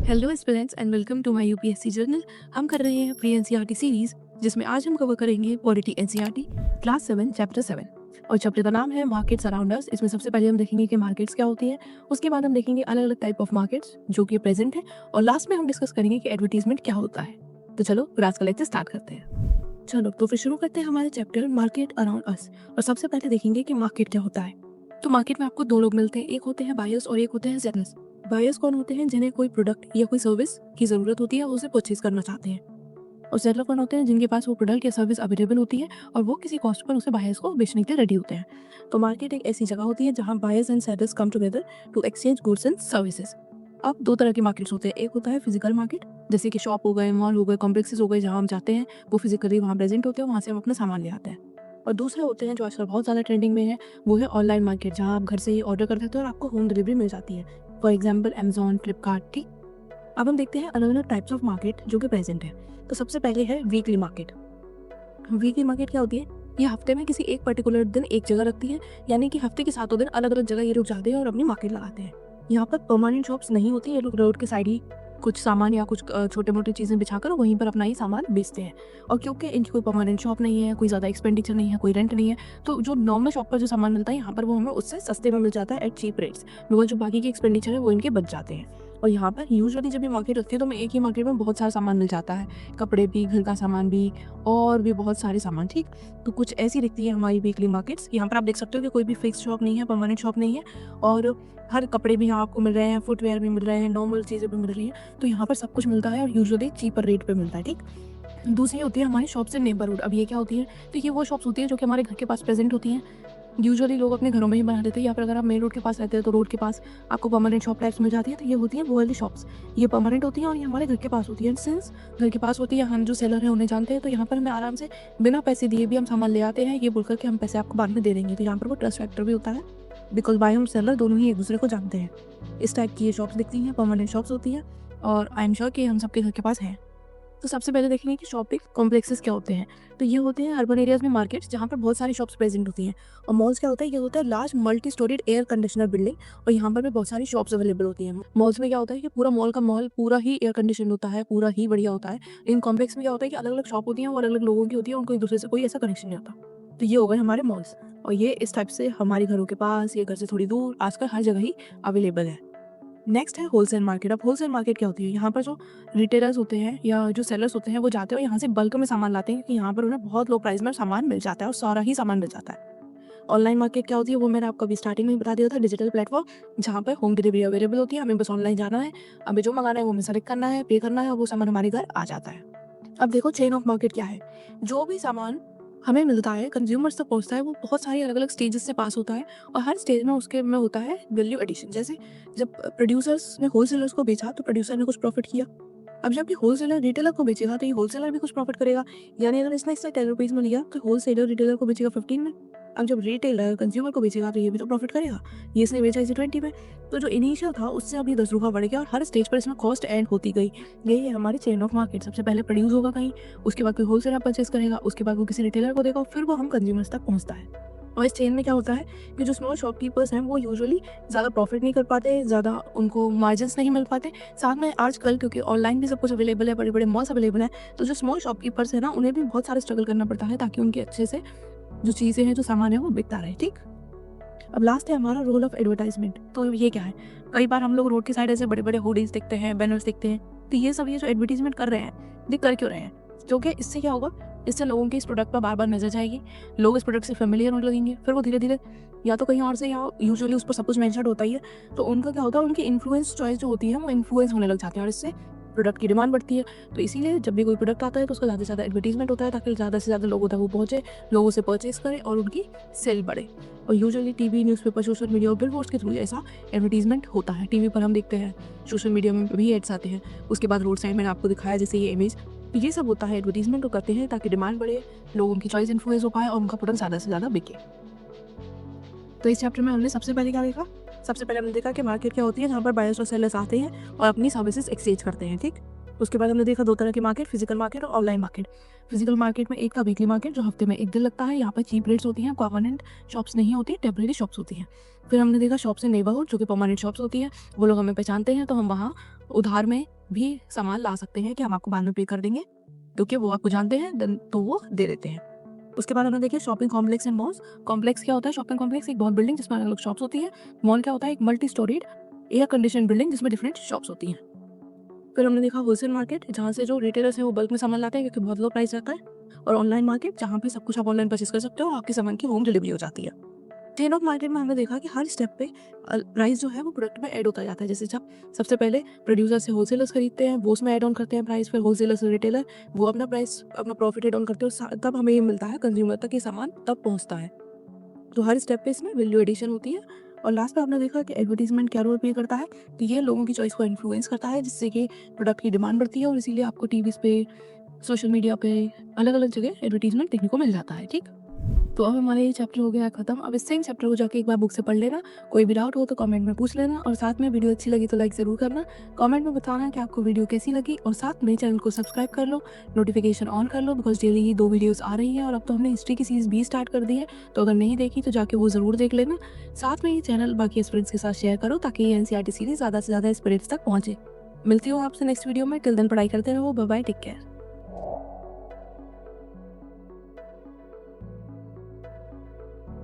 Hello students and welcome to my UPSC journal. हम कर रहे हैं प्री एनसीईआरटी सीरीज जिसमें आज हम कवर करेंगे पॉलिटी एनसीईआरटी क्लास 7 चैप्टर 7 और चैप्टर का नाम है मार्केट्स अराउंड अस। इसमें सबसे पहले हम देखेंगे कि मार्केट्स क्या होती हैं, उसके बाद हम देखेंगे अलग अलग टाइप ऑफ मार्केट्स जो कि प्रेजेंट है और लास्ट में हम डिस्कस करेंगे कि एडवर्टीजमेंट क्या होता है। तो चलो फिर आज का लेक्चर स्टार्ट करते हैं। चलो तो फिर शुरू करते हैं हमारे चैप्टर मार्केट अराउंड अस और सबसे पहले देखेंगे कि मार्केट क्या होता है। तो मार्केट में आपको दो लोग मिलते हैं, एक होते हैं बायर्स और एक होते हैं सेलर्स। बायर्स कौन होते हैं? जिन्हें कोई प्रोडक्ट या कोई सर्विस की ज़रूरत होती है, उसे परचेज करना चाहते हैं। और सेलर कौन होते हैं? जिनके पास वो प्रोडक्ट या सर्विस अवेलेबल होती है और वो किसी कॉस्ट पर उसे बायर्स को बेचने के लिए रेडी होते हैं। तो मार्केट एक ऐसी जगह होती है जहाँ buyers and sellers come together to exchange goods and services. अब दो तरह के मार्केट्स होते हैं, एक होता है फिजिकल मार्केट जैसे कि शॉप हो गए, मॉल हो गए, कॉम्प्लेक्सेस हो गए, जहाँ हम जाते हैं वो फिजिकली वहाँ प्रेजेंट होते हैं, वहाँ से हम अपना सामान ले आते हैं। और दूसरे होते हैं जो आजकल बहुत ज़्यादा ट्रेंडिंग में है, वो है ऑनलाइन मार्केट, जहाँ आप घर से ही ऑर्डर कर सकते हो और आपको होम डिलीवरी मिल जाती है। For example Amazon, Flipkart. ठीक, अब हम देखते हैं अलग अलग टाइप्स ऑफ मार्केट जो कि प्रेजेंट है। तो सबसे पहले है वीकली मार्केट। वीकली मार्केट क्या होती है? ये हफ्ते में किसी एक पर्टिकुलर दिन एक जगह रखती है, यानी कि हफ्ते के 7 दिन अलग अलग जगह ये लोग जाते हैं और अपनी मार्केट लगाते हैं। यहाँ पर परमानेंट शॉप्स नहीं होती, ये लोग रोड के साइड ही कुछ सामान या कुछ छोटे मोटे चीज़ें बिछाकर वहीं पर अपना ही सामान बेचते हैं। और क्योंकि इनकी कोई परमानेंट शॉप नहीं है, कोई ज़्यादा एक्सपेंडिचर नहीं है, कोई रेंट नहीं है, तो जो नॉर्मल शॉप पर जो सामान मिलता है यहाँ पर वो हमें उससे सस्ते में मिल जाता है एट चीप रेट्स। बिकॉज जो बाकी के एक्सपेंडिचर है वो इनके बच जाते हैं। और यहाँ पर यूजुअली जब ये मार्केट लगती है तो हमें एक ही मार्केट में बहुत सारा सामान मिल जाता है, कपड़े भी, घर का सामान भी और भी बहुत सारे सामान। ठीक, तो कुछ ऐसी दिखती है हमारी वीकली मार्केट्स। यहाँ पर आप देख सकते हो कि कोई भी फिक्स शॉप नहीं है, परमानेंट शॉप नहीं है और हर कपड़े भी यहाँ आपको मिल रहे हैं, फुटवेयर भी मिल रहे हैं, नॉर्मल चीज़ें भी मिल रही हैं। तो यहाँ पर सब कुछ मिलता है और यूजुअली चीपर रेट पे मिलता है। ठीक, दूसरी होती है हमारी शॉप से नेबरहुड। अब ये क्या होती है? तो ये वो शॉप्स होती हैं जो कि हमारे घर के पास प्रेजेंट होती हैं। यूजुअली लोग अपने घरों में ही बना लेते हैं, या फिर अगर आप मेन रोड के पास रहते हैं तो रोड के पास आपको परमानेंट शॉप टाइप्स मिल जाती है। तो ये होती है वो वाली शॉप्स, ये परमानेंट होती हैं और ये हमारे घर के पास होती है। सिंस घर के पास होती है, हम जो सेलर हैं उन्हें जानते हैं, तो यहाँ पर हमें आराम से बिना पैसे दिए भी हम सामान ले आते हैं, ये बोलकर कि हम पैसे आपको बाद में दे देंगे। तो यहाँ पर वो ट्रस्ट फैक्टर भी होता है, बिकॉज बाय हम सेलर दोनों ही एक दूसरे को जानते हैं। इस टाइप की ये शॉप्स दिखती हैं, परमानेंट शॉप्स होती हैं और आई एम श्योर कि हम सबके घर के पास हैं। तो सबसे पहले देखेंगे कि शॉपिंग कॉम्प्लेक्सेस क्या होते हैं। तो ये होते हैं अर्बन एरियाज में मार्केट्स जहाँ पर बहुत सारी शॉप्स प्रेजेंट होती हैं। और मॉल्स क्या होता है? ये होता है large multi storeyed air conditioner building और यहाँ पर भी बहुत सारी शॉप्स अवेलेबल होती हैं। मॉल्स में क्या होता है कि पूरा मॉल का मॉल पूरा ही एयर कंडीशन होता है, पूरा ही बढ़िया होता है। इन कॉम्प्लेक्स में क्या होता है कि अलग अलग शॉप होती हैं और अलग अलग लोगों की होती है, उनको एक दूसरे से कोई ऐसा कनेक्शन नहीं होता। तो ये हो गए हमारे मॉल्स और ये इस टाइप से हमारे घरों के पास, ये घर से थोड़ी दूर, आजकल हर जगह ही अवेलेबल है। नेक्स्ट है होलसेल मार्केट। अब होलसेल मार्केट क्या होती है? यहाँ पर जो रिटेलर्स होते हैं या जो सेलर्स होते हैं वो जाते हैं और यहाँ से बल्क में सामान लाते हैं, क्योंकि यहाँ पर उन्हें बहुत लो प्राइस में सामान मिल जाता है और सारा ही सामान मिल जाता है। ऑनलाइन मार्केट क्या होती है? वो मैंने आपको अभी स्टार्टिंग में ही बता दिया था, डिजिटल प्लेटफॉर्म जहाँ पर होम डिलीवरी अवेलेबल होती है। हमें बस ऑनलाइन जाना है, हमें जो मंगाना है वो हमें सेलेक्ट करना है, पे करना है और वो सामान हमारे घर आ जाता है। अब देखो चेन ऑफ मार्केट क्या है। जो भी सामान हमें मिलता है, कंज्यूमर्स तक पहुंचता है, वो बहुत सारी अलग अलग स्टेजेस से पास होता है और हर स्टेज में उसके में होता है वैल्यू एडिशन। जैसे जब प्रोड्यूसर्स ने होलसेलर्स को बेचा तो प्रोड्यूसर ने कुछ प्रॉफिट किया। अब जब ये होलसेलर रिटेलर को बेचेगा तो ये होलसेलर भी कुछ प्रॉफिट करेगा, यानी अगर इसने इससे 10 रुपीज़ में लिया तो होलसेलर रिटेलर को बेचेगा 15 में। अब जब रिटेलर कंज्यूमर को बेचेगा तो ये भी तो प्रॉफिट करेगा, ये इसने बेचा इसे 20 में। तो जो इनिशियल था उससे अभी 10 रुपये बढ़ गया और हर स्टेज पर इसमें कॉस्ट एंड होती गई। यही है हमारी चेन ऑफ मार्केट। सबसे पहले प्रोड्यूस होगा कहीं, उसके बाद कोई होलसेलर परचेस करेगा, उसके बाद वो किसी रिटेलर को देगा, फिर वो हम कंज्यूमर्स तक पहुंचता है। और इस चेन में क्या होता है कि जो स्मॉल शॉपकीपर्स हैं वो यूजुअली ज़्यादा प्रॉफिट नहीं कर पाते, ज़्यादा उनको मार्जिन्स नहीं मिल पाते। साथ में आजकल क्योंकि ऑनलाइन भी सब कुछ अवेलेबल है, बड़े बड़े मॉल्स अवेलेबल हैं, तो जो स्मॉल शॉपकीपर्स हैं ना, उन्हें भी बहुत सारा स्ट्रगल करना पड़ता है ताकि उनके अच्छे से जो चीज़ें हैं, जो सामान है वो बिकता रहे। ठीक, अब लास्ट है हमारा रोल ऑफ एडवर्टाइजमेंट। तो ये क्या है? कई बार हम लोग रोड के साइड ऐसे बड़े बड़े होर्डिंग्स देखते हैं, बैनर्स देखते हैं, तो ये सब ये जो एडवर्टीजमेंट कर रहे हैं, ये कर क्यों रहे हैं? क्योंकि इससे क्या होगा, इससे लोगों की इस प्रोडक्ट पर बार बार नजर जाएगी, लोग इस प्रोडक्ट से फेमिलियर होने लगेंगे, फिर वो धीरे धीरे या तो कहीं और से, या यूजुअली उस पर सब कुछ मेंशन होता ही है, तो उनका क्या होता है, उनकी इन्फ्लुएंस चॉइस जो होती है वो इन्फ्लुएंस होने लग जाते हैं और इससे प्रोडक्ट की डिमांड बढ़ती है। तो इसीलिए जब भी कोई प्रोडक्ट आता है तो उसका ज़्यादा से ज़्यादा एडवर्टीजमेंट होता है ताकि ज़्यादा से ज़्यादा लोगों तक वो पहुँचे, लोगों से परचेज करें और उनकी सेल बढ़े। और usually TV, newspaper, social media और बिलबोर्ड्स के थ्रू ऐसा एडवर्टीजमेंट होता है। टीवी पर हम देखते हैं, सोशल मीडिया में भी एड्स आते हैं, उसके बाद रोड साइड मैंने आपको दिखाया जैसे ये इमेज, तो ये सब होता है। एडवर्टीजमेंट तो करते हैं ताकि डिमांड बढ़े, लोगों की चॉइस इन्फ्लुएंस हो पाए और उनका प्रोडक्ट ज़्यादा से ज़्यादा बिके। तो इस चैप्टर में हमने सबसे पहले क्या देखा? सबसे पहले हमने देखा कि मार्केट क्या होती है, जहाँ पर बायर्स और सेलर्स आते हैं और अपनी सर्विसेज एक्सचेंज करते हैं। ठीक, उसके बाद हमने देखा दो तरह की मार्केट, फिजिकल मार्केट और ऑनलाइन मार्केट। फिजिकल मार्केट में एक था वीकली मार्केट, जो हफ्ते में एक दिन लगता है, यहाँ पर चीप रेट्स होती हैं, परमानेंट शॉप्स नहीं होती, टेम्परेरी शॉप्स होती हैं। फिर हमने देखा शॉप्स इन नेबरहुड, जो कि परमानेंट शॉप्स होती है, वो लोग हमें पहचानते हैं तो हम वहाँ उधार में भी सामान ला सकते हैं कि हम आपको बाद में पे कर देंगे, क्योंकि वो आपको जानते हैं, देन तो वो दे देते हैं। उसके बाद हमने देखिए shopping complex and malls. Complex क्या होता है? शॉपिंग कॉम्प्लेक्स एक बहुत बिल्डिंग जिसमें अलग-अलग शॉप्स होती हैं। मॉल क्या होता है? एक multi storeyed air conditioned building जिसमें डिफरेंट शॉप्स होती हैं। फिर हमने देखा होलसेल मार्केट, जहाँ से जो रिटेलर्स हैं वो बल्क में सामान लाते हैं क्योंकि बहुत लो प्राइस रहता है। और ऑनलाइन मार्केट, जहाँ पे सब कुछ आप ऑनलाइन परचेज कर सकते हो और आपके सामान की होम डिलीवरी हो जाती है। चेन ऑफ मार्केट में हमने देखा कि हर स्टेप पे प्राइस जो है वो प्रोडक्ट में ऐड होता जाता है। जैसे जब सबसे पहले प्रोड्यूसर से होलसेलर्स खरीदते हैं, वो उसमें ऐड ऑन करते हैं प्राइस, फिर होलसेलर से रिटेलर वो अपना प्राइस, अपना प्रॉफिट ऐड ऑन करते हैं, तब हमें ये मिलता है कंज्यूमर तक ये सामान तब पहुंचता है। तो हर स्टेप पे इसमें वैल्यू एडिशन होती है। और लास्ट में आपने देखा कि एडवर्टीजमेंट क्या रोल प्ले करता है, तो ये लोगों की चॉइस को इन्फ्लुएंस करता है, जिससे कि प्रोडक्ट की डिमांड बढ़ती है और इसीलिए आपको टीवीज़ पे, सोशल मीडिया पे, अलग-अलग जगह एडवर्टीजमेंट देखने को मिल जाता है। ठीक? तो अब हमारा ये चैप्टर हो गया खत्म। अब इस सेम चैप्टर को जाके एक बार बुक से पढ़ लेना। कोई भी डाउट हो तो कमेंट में पूछ लेना और साथ में वीडियो अच्छी लगी तो लाइक ज़रूर करना। कमेंट में बताना कि आपको वीडियो कैसी लगी और साथ में चैनल को सब्सक्राइब कर लो, नोटिफिकेशन ऑन कर लो, बिकॉज डेली ही 2 वीडियोस आ रही हैं और अब तो हमने हिस्ट्री की सीरीज़ भी स्टार्ट कर दी है, तो अगर नहीं देखी तो जाके वो ज़रूर देख लेना। साथ में ये चैनल बाकी एस्पिरेंट्स के साथ शेयर करो ताकि ये एनसीईआरटी सीरीज़ ज़्यादा से ज़्यादा एस्पिरेंट्स तक पहुँचे। मिलती हूँ आपसे नेक्स्ट वीडियो में। टिल देन पढ़ाई करते रहो। Bye bye, take care.